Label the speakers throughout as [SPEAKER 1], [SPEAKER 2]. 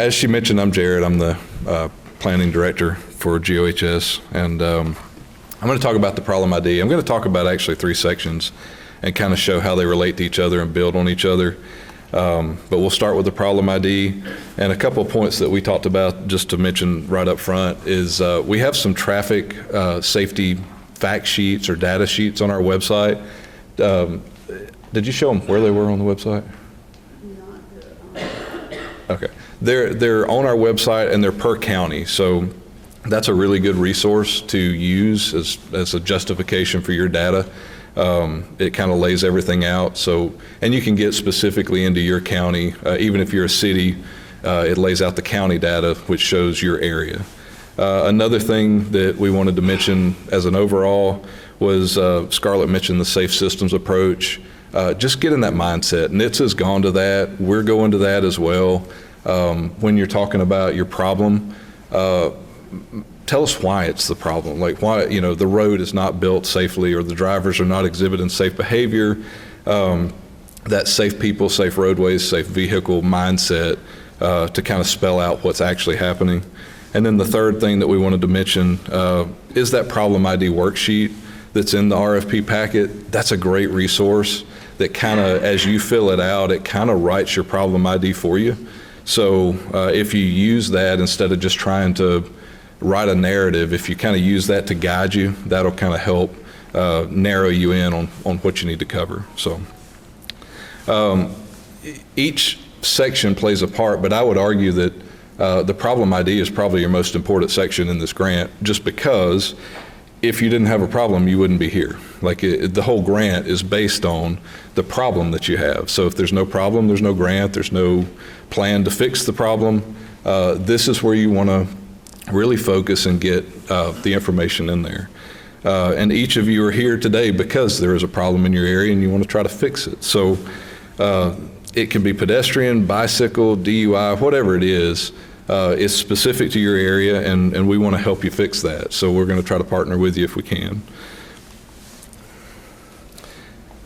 [SPEAKER 1] As she mentioned, I'm Jared. I'm the planning director for GOHS, and I'm going to talk about the problem ID. I'm going to talk about actually 3 sections and kind of show how they relate to each other and build on each other. But we'll start with the problem ID, and a couple of points that we talked about just to mention right up front is we have some traffic safety fact sheets or data sheets on our website. Did you show them where they were on the website? Okay. They're on our website and they're per county, so that's a really good resource to use as a justification for your data. It kind of lays everything out, so, and you can get specifically into your county. Even if you're a city, it lays out the county data, which shows your area. Another thing that we wanted to mention as an overall was Scarlett mentioned the safe systems approach. Just get in that mindset. NHTSA's gone to that. We're going to that as well. When you're talking about your problem, tell us why it's the problem. Like why, the road is not built safely or the drivers are not exhibiting safe behavior. That safe people, safe roadways, safe vehicle mindset to kind of spell out what's actually happening. And then the third thing that we wanted to mention is that problem ID worksheet that's in the RFP packet. That's a great resource that kind of, as you fill it out, it kind of writes your problem ID for you. So if you use that instead of just trying to write a narrative, if you kind of use that to guide you, that'll kind of help narrow you in on what you need to cover. So each section plays a part, but I would argue that the problem ID is probably your most important section in this grant, just because if you didn't have a problem, you wouldn't be here. Like the whole grant is based on the problem that you have. So if there's no problem, there's no grant, there's no plan to fix the problem. This is where you want to really focus and get the information in there. And each of you are here today because there is a problem in your area and you want to try to fix it. So it can be pedestrian, bicycle, DUI, whatever it is. It's specific to your area, and we want to help you fix that. So we're going to try to partner with you if we can.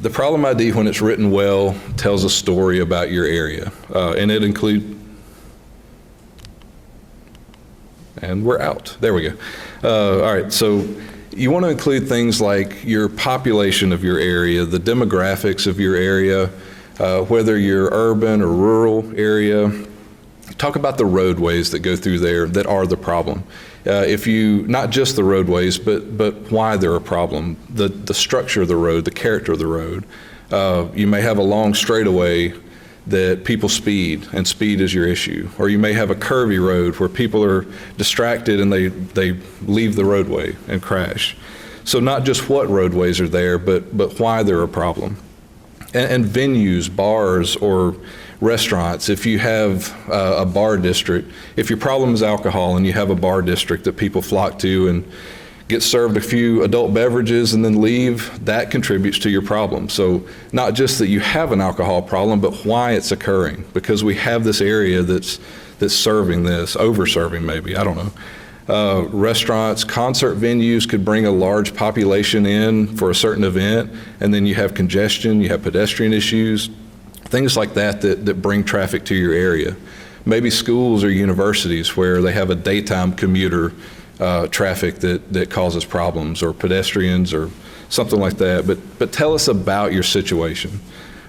[SPEAKER 1] The problem ID, when it's written well, tells a story about your area, and it includes, and we're out. There we go. All right, so you want to include things like your population of your area, the demographics of your area, whether you're urban or rural area. Talk about the roadways that go through there that are the problem. Not just the roadways, but why they're a problem, the structure of the road, the character of the road. You may have a long straightaway that people speed, and speed is your issue. Or you may have a curvy road where people are distracted and they leave the roadway and crash. So not just what roadways are there, but why they're a problem. And venues, bars, or restaurants, if you have a bar district, if your problem is alcohol and you have a bar district that people flock to and get served a few adult beverages and then leave, that contributes to your problem. So not just that you have an alcohol problem, but why it's occurring, because we have this area that's serving this, over-serving maybe, I don't know. Restaurants, concert venues could bring a large population in for a certain event, and then you have congestion, you have pedestrian issues, things like that bring traffic to your area. Maybe schools or universities where they have a daytime commuter traffic that causes problems, or pedestrians or something like that. But tell us about your situation.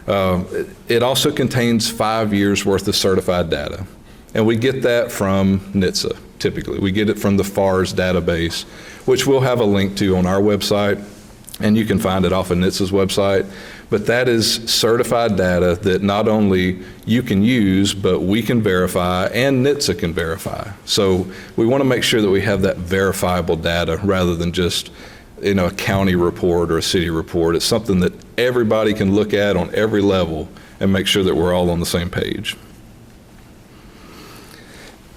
[SPEAKER 1] It also contains 5 years worth of certified data. And we get that from NHTSA, typically. We get it from the FARS database, which we'll have a link to on our website, and you can find it off of NHTSA's website. But that is certified data that not only you can use, but we can verify and NHTSA can verify. So we want to make sure that we have that verifiable data rather than just a county report or a city report. It's something that everybody can look at on every level and make sure that we're all on the same page.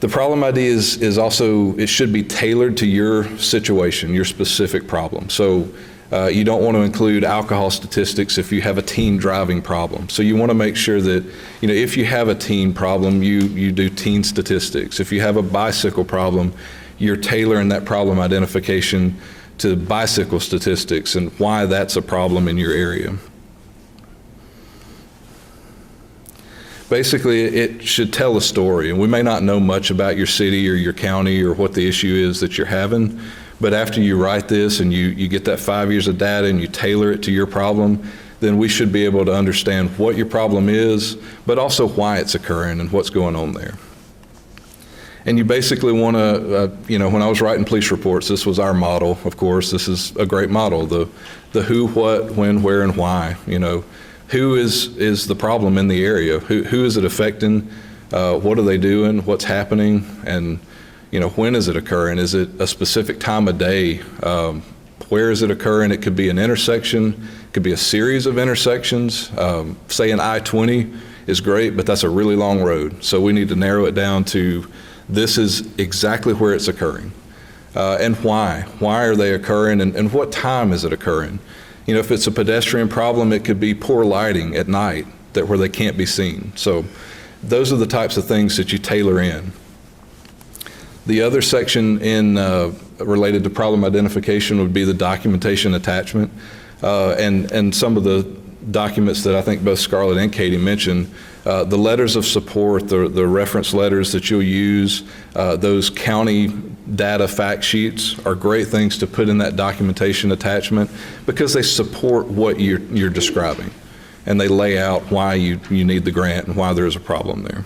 [SPEAKER 1] The problem ID is also, it should be tailored to your situation, your specific problem. So you don't want to include alcohol statistics if you have a teen driving problem. So you want to make sure that, if you have a teen problem, you do teen statistics. If you have a bicycle problem, you're tailoring that problem identification to bicycle statistics and why that's a problem in your area. basically it should tell a story. And we may not know much about your city or your county or what the issue is that you're having, but after you write this and you get that 5 years of data and you tailor it to your problem, then we should be able to understand what your problem is, but also why it's occurring and what's going on there. And you basically want to, when I was writing police reports, this was our model, of course. This is a great model, the who, what, when, where, and why. Who is the problem in the area? Who is it affecting? What are they doing? What's happening? And, when is it occurring? Is it a specific time of day? Where is it occurring? It could be an intersection. It could be a series of intersections. Say an I-20 is great, but that's a really long road. So we need to narrow it down to this is exactly where it's occurring. And why? Why are they occurring, and what time is it occurring? If it's a pedestrian problem, it could be poor lighting at night where they can't be seen. So those are the types of things that you tailor in. The other section related to problem identification would be the documentation attachment. And some of the documents that I think both Scarlett and Katie mentioned, the letters of support, the reference letters that you'll use, those county data fact sheets are great things to put in that documentation attachment because they support what you're describing, and they lay out why you need the grant and why there's a problem there.